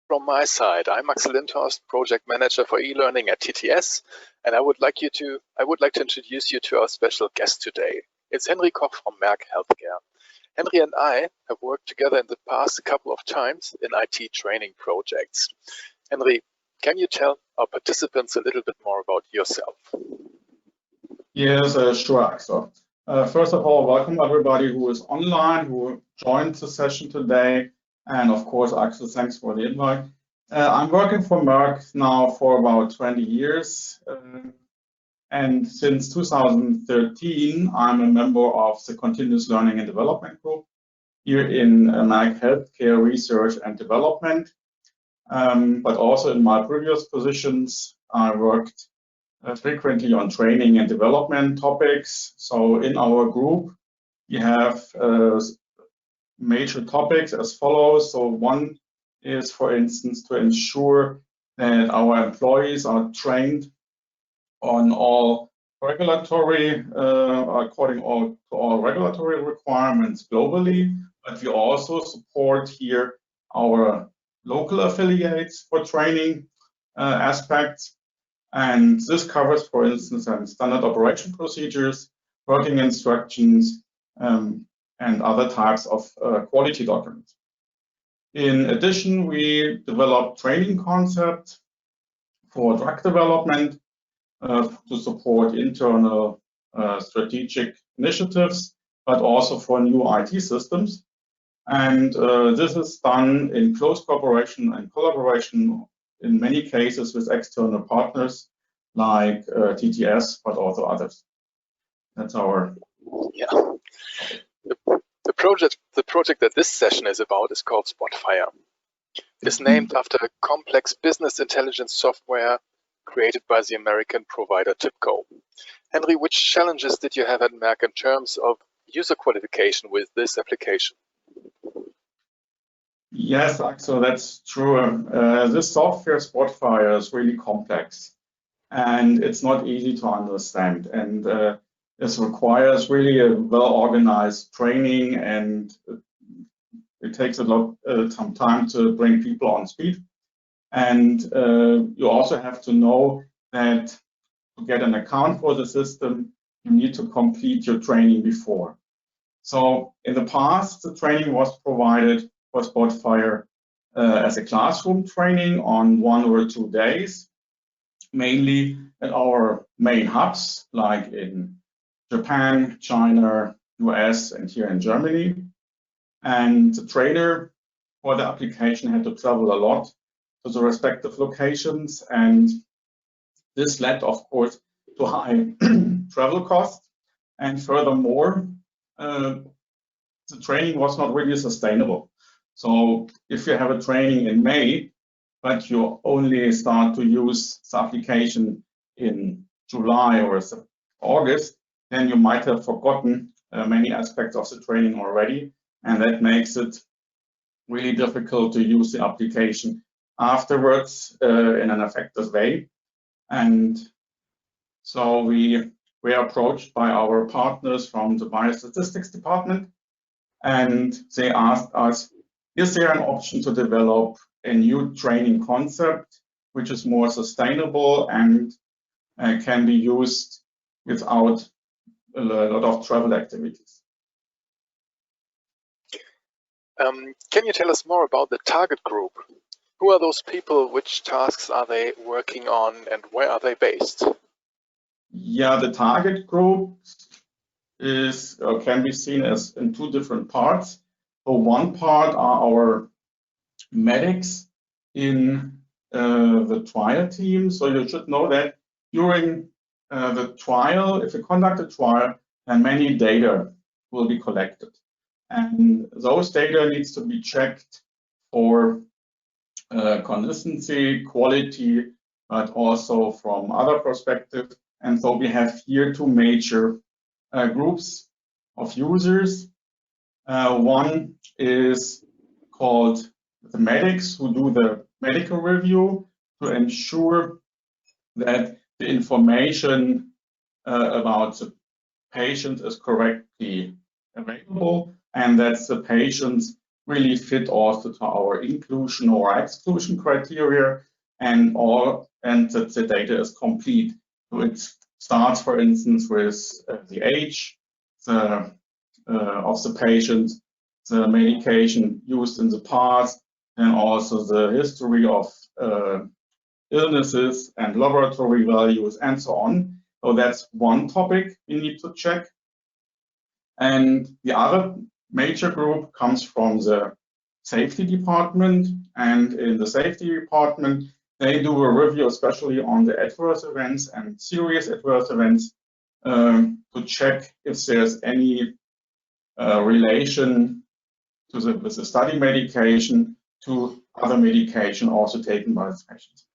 from my side. I'm Axel Lindhorst, Project Manager for e-learning at TTS, and I would like to introduce you to our special guest today. It's Henry Koch from Merck Healthcare. Henry and I have worked together in the past a couple of times in IT training projects. Henry, can you tell our participants a little bit more about yourself? Yes, sure, Axel. First of all, welcome everybody who is online, who joined the session today. And of course, Axel, thanks for the invite. I'm working for Merck now for about 20 years. And since 2013, I'm a member of the Continuous Learning and Development Group here in Merck Healthcare Research and Development. But also in my previous positions, I worked frequently on training and development topics. So in our group, we have major topics as follows. So one is, for instance, to ensure that our employees are trained on all regulatory, according to all regulatory requirements globally, but we also support here our local affiliates for training aspects. And this covers, for instance, standard operation procedures, working instructions, and other types of quality documents. In addition, we develop training concepts for drug development to support internal strategic initiatives, but also for new IT systems. And this is done in close cooperation and collaboration in many cases with external partners like TTS, but also others. That's our... Yeah. The project that this session is about is called Spotfire. It is named after a complex business intelligence software created by the American provider TIBCO. Henry, which challenges did you have at Merck in terms of user qualification with this application? Yes, Axel, that's true. This software, Spotfire, is really complex and it's not easy to understand. And this requires really a well-organized training, and it takes some time to bring people on speed. And you also have to know that to get an account for the system, you need to complete your training before. So in the past, the training was provided for Spotfire as a classroom training on 1 or 2 days, mainly at our main hubs, like in Japan, China, US, and here in Germany. And the trainer for the application had to travel a lot to the respective locations, and this led, of course, to high travel costs. And furthermore, the training was not really sustainable. So if you have a training in May, but you only start to use the application in July or August, then you might have forgotten many aspects of the training already, and that makes it really difficult to use the application afterwards in an effective way. And so we were approached by our partners from the biostatistics department, and they asked us, is there an option to develop a new training concept which is more sustainable and can be used without a lot of travel activities? Can you tell us more about the target group? Who are those people? Which tasks are they working on, and where are they based? Yeah, the target group is can be seen as in 2 different parts. So one part are our medics in the trial team. So you should know that during the trial, if you conduct a trial, then many data will be collected. And those data needs to be checked for consistency, quality, but also from other perspectives. And so we have here 2 major groups of users. One is called the medics, who do the medical review to ensure that the information about the patient is correctly available, and that the patients really fit also to our inclusion or exclusion criteria, and that the data is complete. So it starts, for instance, with the age of the patient, the medication used in the past, and also the history of illnesses and laboratory values and so on. So that's one topic we need to check. And the other major group comes from the safety department. And in the safety department, they do a review, especially on the adverse events and serious adverse events, to check if there's any relation with the study medication to other medication also taken by the patients.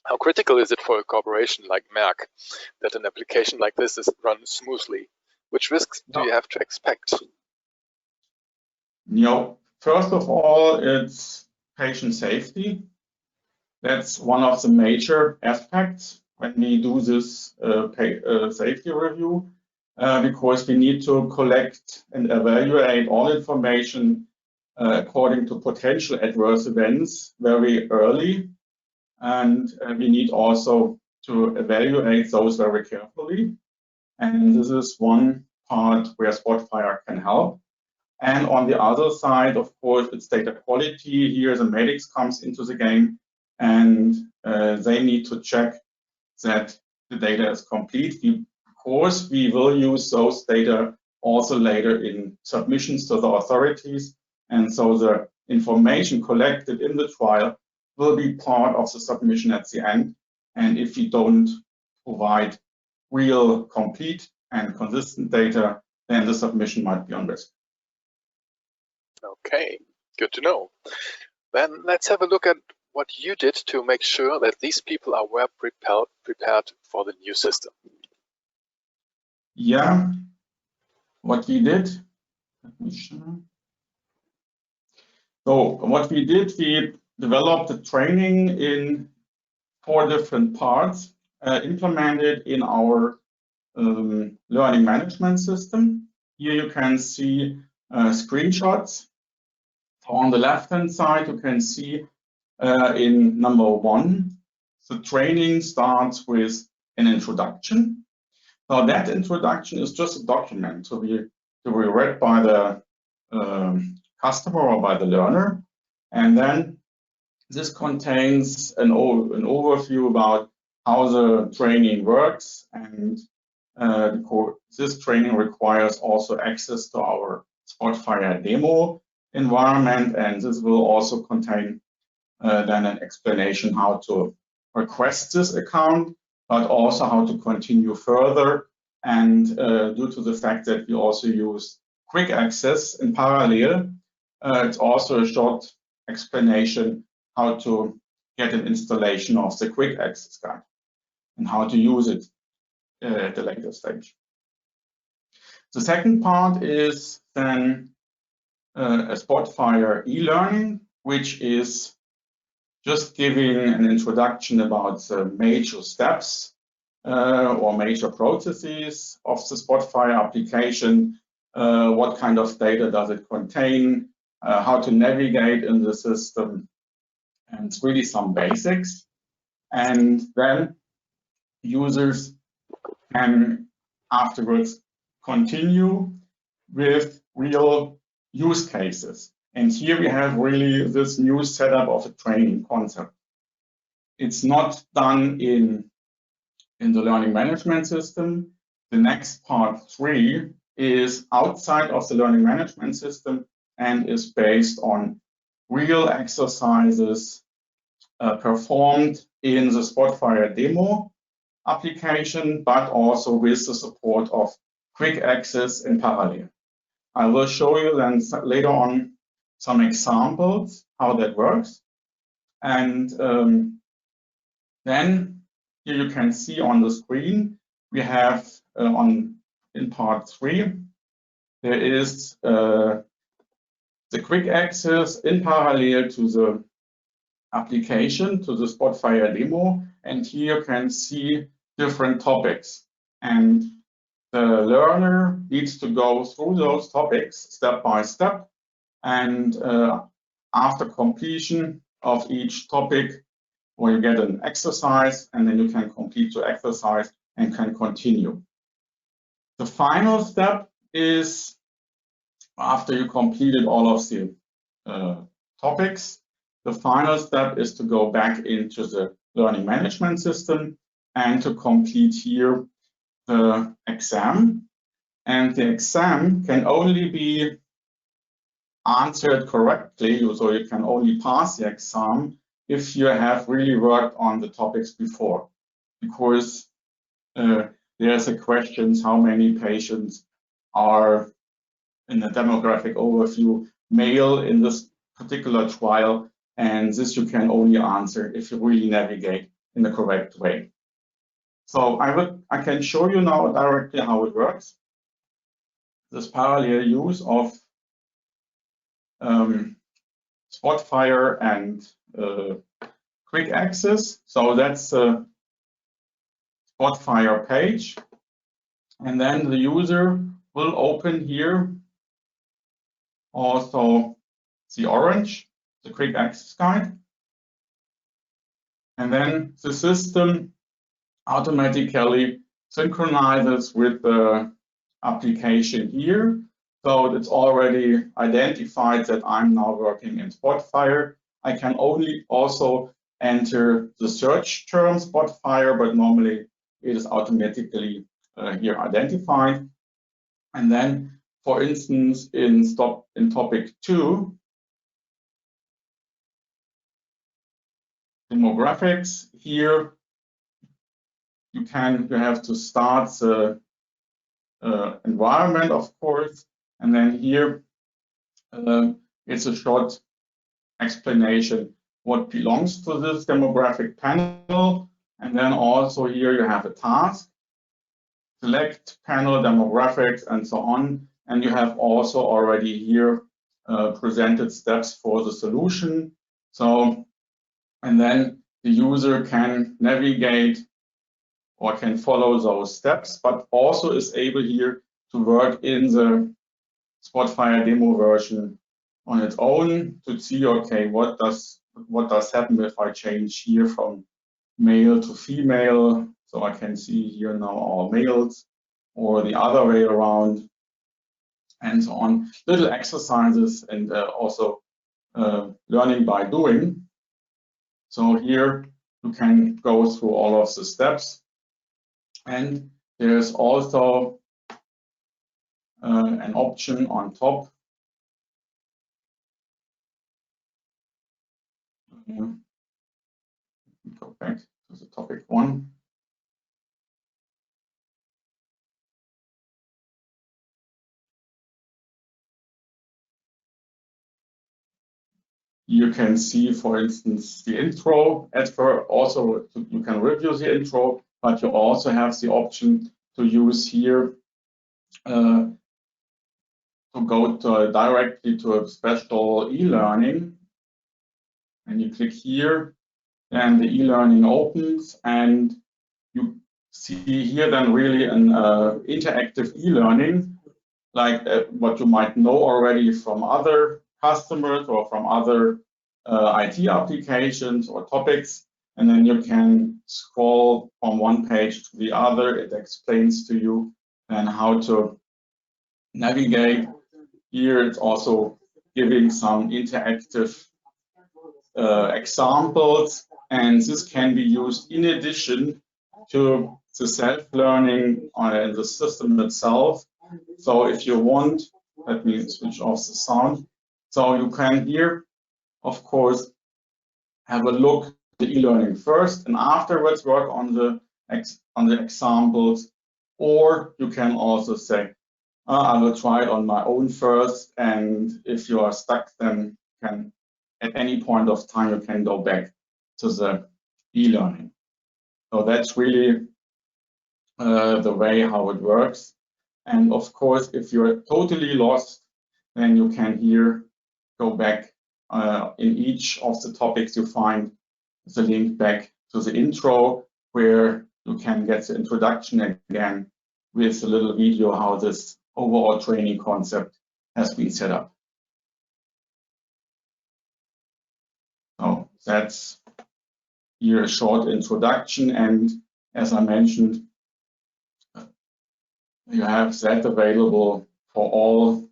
How critical is it for a corporation like Merck that an application like this is run smoothly? Which risks do you have to expect? First of all, it's patient safety. That's one of the major aspects when we do this safety review, because we need to collect and evaluate all information according to potential adverse events very early. And we need also to evaluate those very carefully. And this is one part where Spotfire can help. And on the other side, of course, it's data quality. Here, the medics comes into the game, and they need to check that the data is complete. Of course, we will use those data also later in submissions to the authorities. And so the information collected in the trial will be part of the submission at the end. And if we don't provide real, complete, and consistent data, then the submission might be on risk. Okay, good to know. Then let's have a look at what you did to make sure that these people are well prepared for the new system. Yeah, what we did. Let me show. So what we did, we developed the training in 4 different parts, implemented in our learning management system. Here you can see screenshots. So on the left-hand side, you can see in number 1, the training starts with an introduction. Now that introduction is just a document to be read by the customer or by the learner. And then this contains an overview about how the training works, and this training requires also access to our Spotfire demo environment, and this will also contain then an explanation how to request this account, but also how to continue further. And due to the fact that we also use quick access in parallel, it's also a short explanation how to get an installation of the quick access guide and how to use it at a later stage. The second part is then a Spotfire e-learning, which is just giving an introduction about the major steps or major processes of the Spotfire application. What kind of data does it contain? How to navigate in the system, and it's really some basics. And then users can afterwards continue with real use cases. And here we have really this new setup of a training concept. It's not done in the learning management system. The next part 3 is outside of the learning management system and is based on real exercises performed in the Spotfire demo application, but also with the support of quick access in parallel. I will show you then later on some examples how that works. And then here you can see on the screen, we have in part 3, there is the quick access in parallel to the application, to the Spotfire demo. And here you can see different topics. And the learner needs to go through those topics step by step And after completion of each topic, or you get an exercise, and then you can complete your exercise and can continue. The final step is, after you completed all of the topics, the final step is to go back into the learning management system and to complete here the exam. And the exam can only be answered correctly, so you can only pass the exam if you have really worked on the topics before. Because there's a question, how many patients are in the demographic overview male in this particular trial, and this you can only answer if you really navigate in the correct way. So I can show you now directly how it works. This parallel use of Spotfire and quick access. So that's a Spotfire page, and then the user will open here also the orange, the quick access guide, and then the system automatically synchronizes with the application here. So it's already identified that I'm now working in Spotfire. I can only also enter the search term Spotfire, but normally it is automatically here identified. And then, for instance, in topic 2, demographics, here you have to start the environment, of course, and then here it's a short explanation what belongs to this demographic panel, and then also here you have a task, select panel demographics, and so on, and you have also already here presented steps for the solution. So, and then the user can navigate or can follow those steps, but also is able here to work in the Spotfire demo version on its own to see, okay, what does happen if I change here from male to female. So I can see here now all males, or the other way around, and so on. Little exercises and also learning by doing. So here you can go through all of the steps. And there's also an option on top. Go back to the topic 1. You can see, for instance, the intro. Also, you can review the intro, but you also have the option to use here to go directly to a special e-learning. And you click here, and the e-learning opens, and you see here then really an interactive e-learning, like what you might know already from other customers or from other IT applications or topics. And then you can scroll from one page to the other. It explains to you then how to navigate. Here it's also giving some interactive examples, and this can be used in addition to the self-learning in the system itself. So if you want, let me switch off the sound. So you can here, of course, have a look at the e-learning first, and afterwards work on the examples. Or you can also say, I will try it on my own first, and if you are stuck, then can at any point of time you can go back to the e-learning. So that's really the way how it works. And of course, if you're totally lost, then you can here go back in each of the topics you find the link back to the intro, where you can get the introduction again with a little video how this overall training concept has been set up. that's here a short introduction. And as I mentioned, you have that available for all.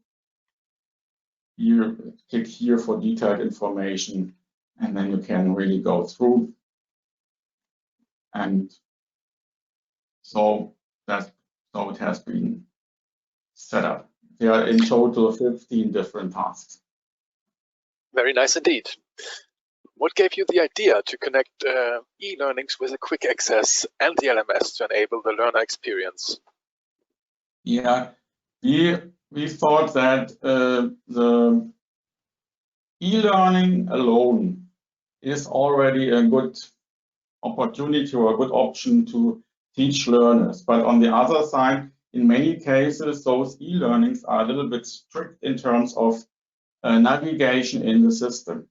You click here for detailed information, and then you can really go through. And so it has been set up. There are in total 15 different tasks. Very nice indeed. What gave you the idea to connect e-learnings with a quick access and the LMS to enable the learner experience? Yeah, we thought that the e-learning alone is already a good opportunity or a good option to teach learners. But on the other side, in many cases, those e-learnings are a little bit strict in terms of navigation in the system.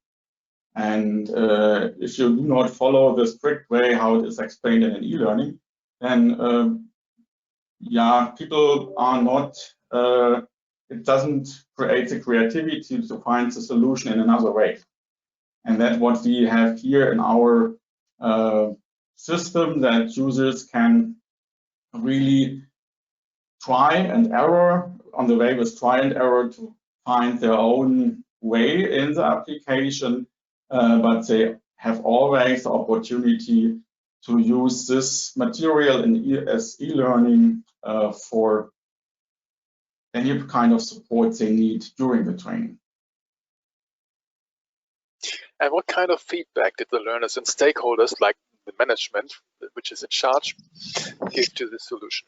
And if you do not follow the strict way how it is explained in an e-learning, then yeah, people are not, it doesn't create the creativity to find the solution in another way. And that's what we have here in our system, that users can really try and error on the way with try and error to find their own way in the application, but they have always the opportunity to use this material as e-learning for any kind of support they need during the training. And what kind of feedback did the learners and stakeholders, like the management, which is in charge, give to the solution?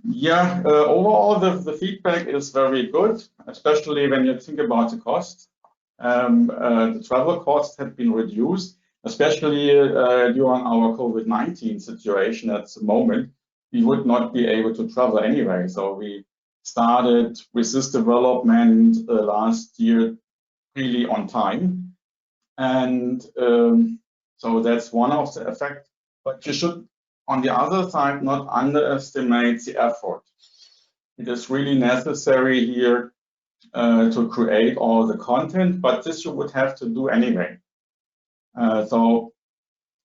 Yeah, overall the feedback is very good, especially when you think about the cost. The travel costs have been reduced, especially during our COVID-19 situation at the moment. We would not be able to travel anyway, so we started with this development last year really on time, and so that's one of the effects. But you should, on the other side, not underestimate the effort. It is really necessary here to create all the content, but this you would have to do anyway. So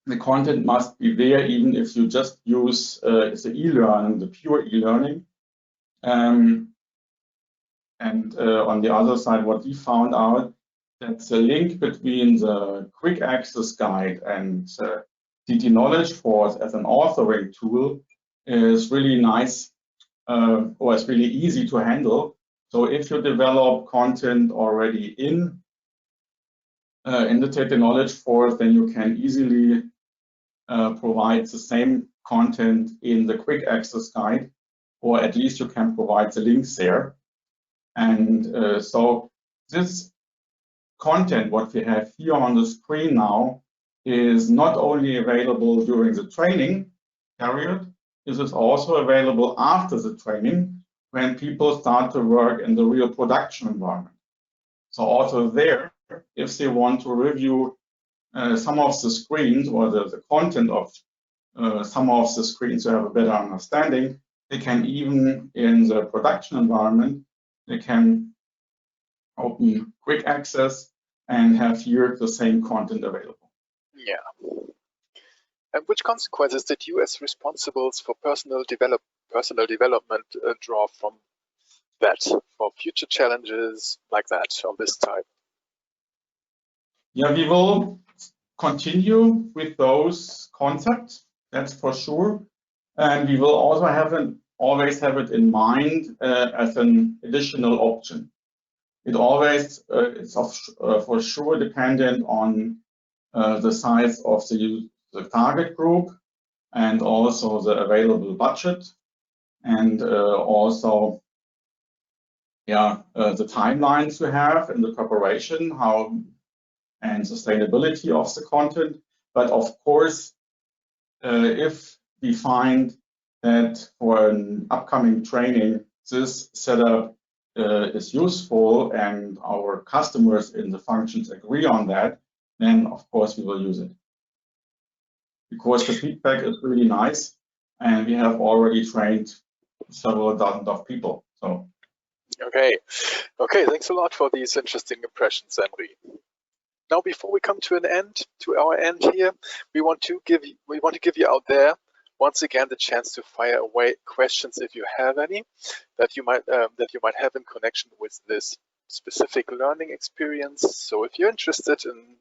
the content must be there, even if you just use the e-learning, the pure e-learning. And on the other side, what we found out, that the link between the quick access guide and TT Knowledge Force as an authoring tool is really nice, or it's really easy to handle. So if you develop content already in the TT Knowledge Force, then you can easily provide the same content in the quick access guide, or at least you can provide the links there. And so this content, what we have here on the screen now, is not only available during the training period, it is also available after the training when people start to work in the real production environment. So also there, if they want to review some of the screens or the content of some of the screens to have a better understanding, they can, even in the production environment, they can open quick access and have here the same content available. Yeah. And which consequences did you, as responsibles for personal development, draw from that for future challenges like that of this type? Yeah, we will continue with those concepts, that's for sure, and we will also always have it in mind as an additional option. It always is for sure dependent on the size of the target group, and also the available budget, and also the timelines you have in the preparation, and sustainability of the content. But of course, if we find that for an upcoming training, this setup is useful and our customers in the functions agree on that, then of course we will use it. Because the feedback is really nice, and we have already trained several dozen of people. So okay, thanks a lot for these interesting impressions, Henry. Now, before we come to our end here, we want to give you out there once again the chance to fire away questions if you have any that you might have in connection with this specific learning experience. So if you're interested in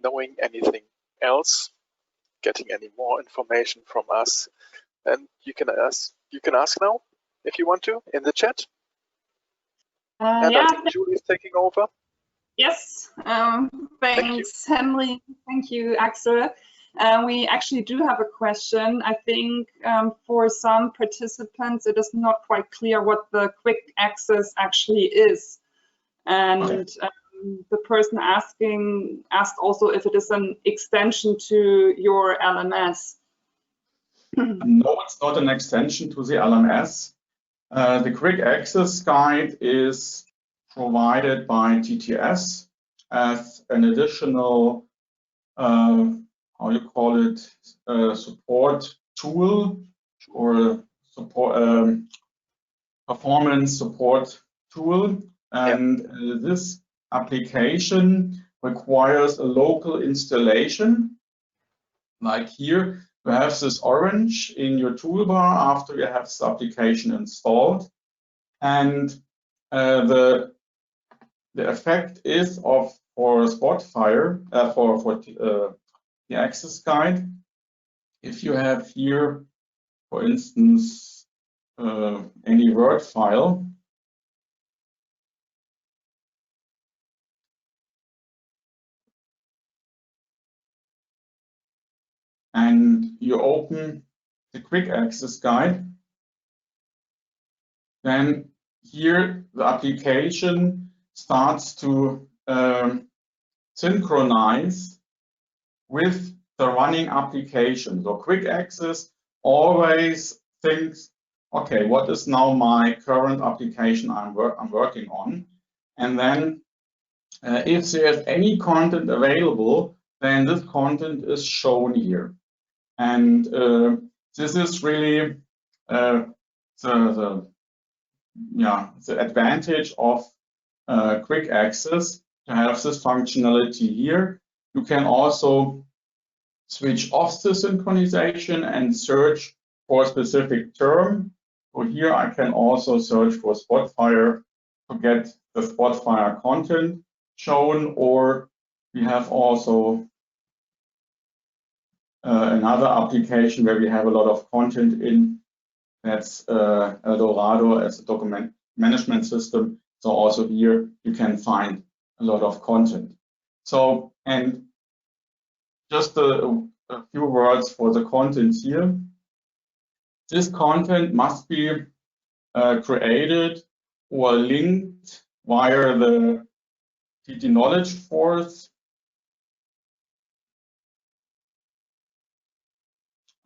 knowing anything else, getting any more information from us, then you can ask now if you want to in the chat. And yeah, I think Julie's taking over. Yes, thanks, Henry. Thank you, Axel. We actually do have a question. I think for some participants, it is not quite clear what the quick access actually is. And the person asked also if it is an extension to your LMS. No, it's not an extension to the LMS. The quick access guide is provided by TTS as an additional, how you call it, support tool or support performance support tool. And this application requires a local installation. Like here, you have this orange in your toolbar after you have this application installed. And the effect is for Spotfire, for the access guide. If you have here, for instance, any Word file, and you open the quick access guide, then here the application starts to synchronize with the running application. So quick access always thinks, okay, what is now my current application I'm working on? And then if there's any content available, then this content is shown here. And this is really the advantage of quick access to have this functionality here. You can also switch off the synchronization and search for a specific term. So here I can also search for Spotfire to get the Spotfire content shown, or we have also another application where we have a lot of content in. That's Eldorado as a document management system. So also here you can find a lot of content. So, and just a few words for the content here. This content must be created or linked via the TT Knowledge Force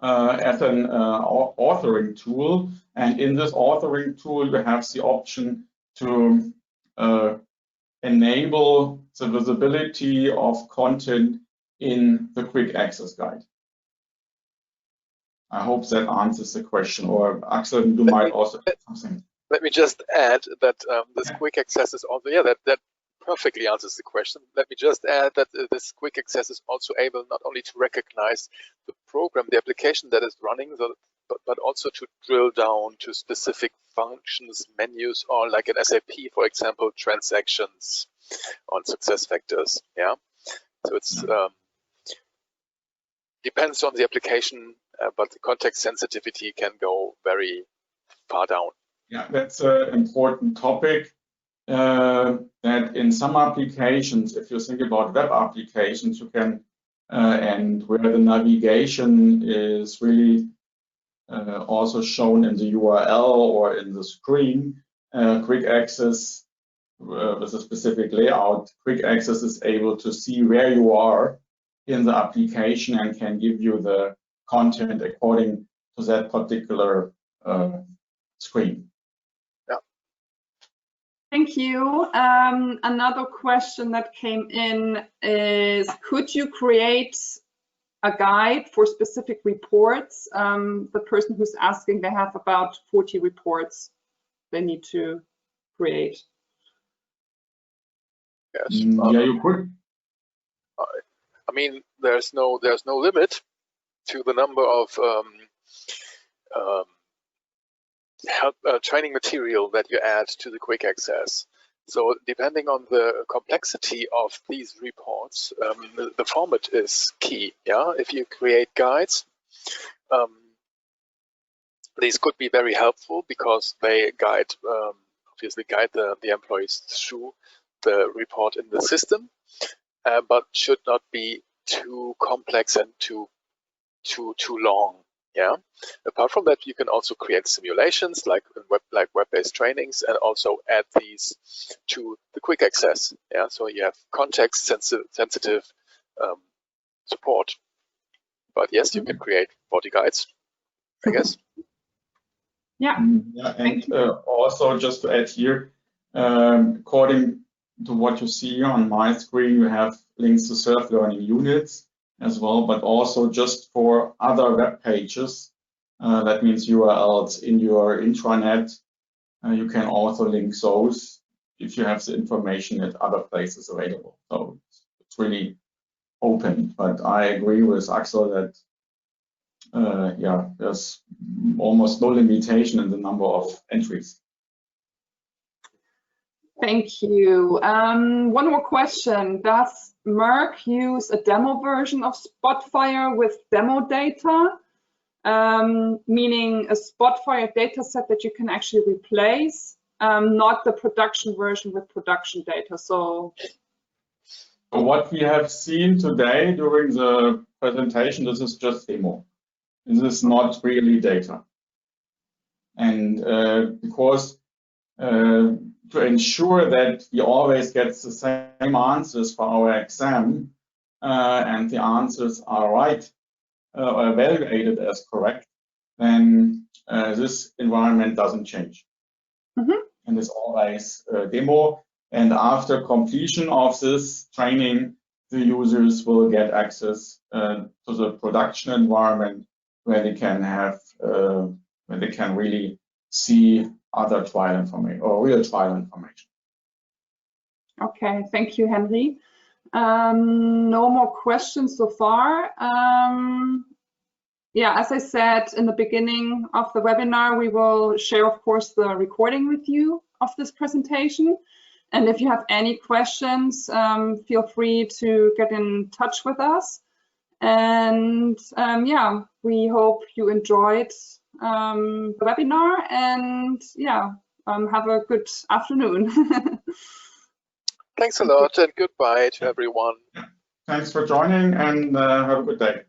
as an authoring tool. And in this authoring tool, you have the option to enable the visibility of content in the quick access guide. I hope that answers the question, or Axel, you might also add something. Let me just add that this quick access is also, that perfectly answers the question. Let me just add that this quick access is also able not only to recognize the program, the application that is running, but also to drill down to specific functions, menus, or like in SAP, for example, transactions on SuccessFactors. Yeah, so it's depends on the application, but the context sensitivity can go very far down. Yeah, that's an important topic. That in some applications, if you think about web applications, you can, and where the navigation is really also shown in the URL or in the screen, quick access with a specific layout, quick access is able to see where you are in the application and can give you the content according to that particular screen. Thank you. Another question that came in is, could you create a guide for specific reports? The person who's asking, they have about 40 reports they need to create. Yes. Yeah, you could. I mean, there's no limit to the number of training material that you add to the quick access. So depending on the complexity of these reports, the format is key. Yeah, if you create guides, these could be very helpful because they obviously guide the employees through the report in the system, but should not be too complex and too long. Yeah. Apart from that, you can also create simulations like web-based trainings, and also add these to the quick access. Yeah. So you have context sensitive support. But yes, you can create body guides, I guess. Yeah. And also just to add here, according to what you see on my screen, you have links to self-learning units as well, but also just for other web pages. That means URLs in your intranet. You can also link those if you have the information at other places available. So it's really open. But I agree with Axel that yeah, there's almost no limitation in the number of entries. Thank you. One more question. Does Merck use a demo version of Spotfire with demo data? Meaning a Spotfire data set that you can actually replace, not the production version with production data. So what we have seen today during the presentation, this is just demo. This is not really data. And because to ensure that we always get the same answers for our exam and the answers are right or evaluated as correct, then this environment doesn't change. And it's always a demo. And after completion of this training, the users will get access to the production environment where they can have, where they can really see other trial information or real trial information. Okay, thank you, Henry. No more questions so far. Yeah, as I said in the beginning of the webinar, we will share, of course, the recording with you of this presentation. And if you have any questions, feel free to get in touch with us. And yeah, we hope you enjoyed the webinar, and yeah, have a good afternoon. Thanks a lot, and goodbye to everyone. Thanks for joining, and have a good day.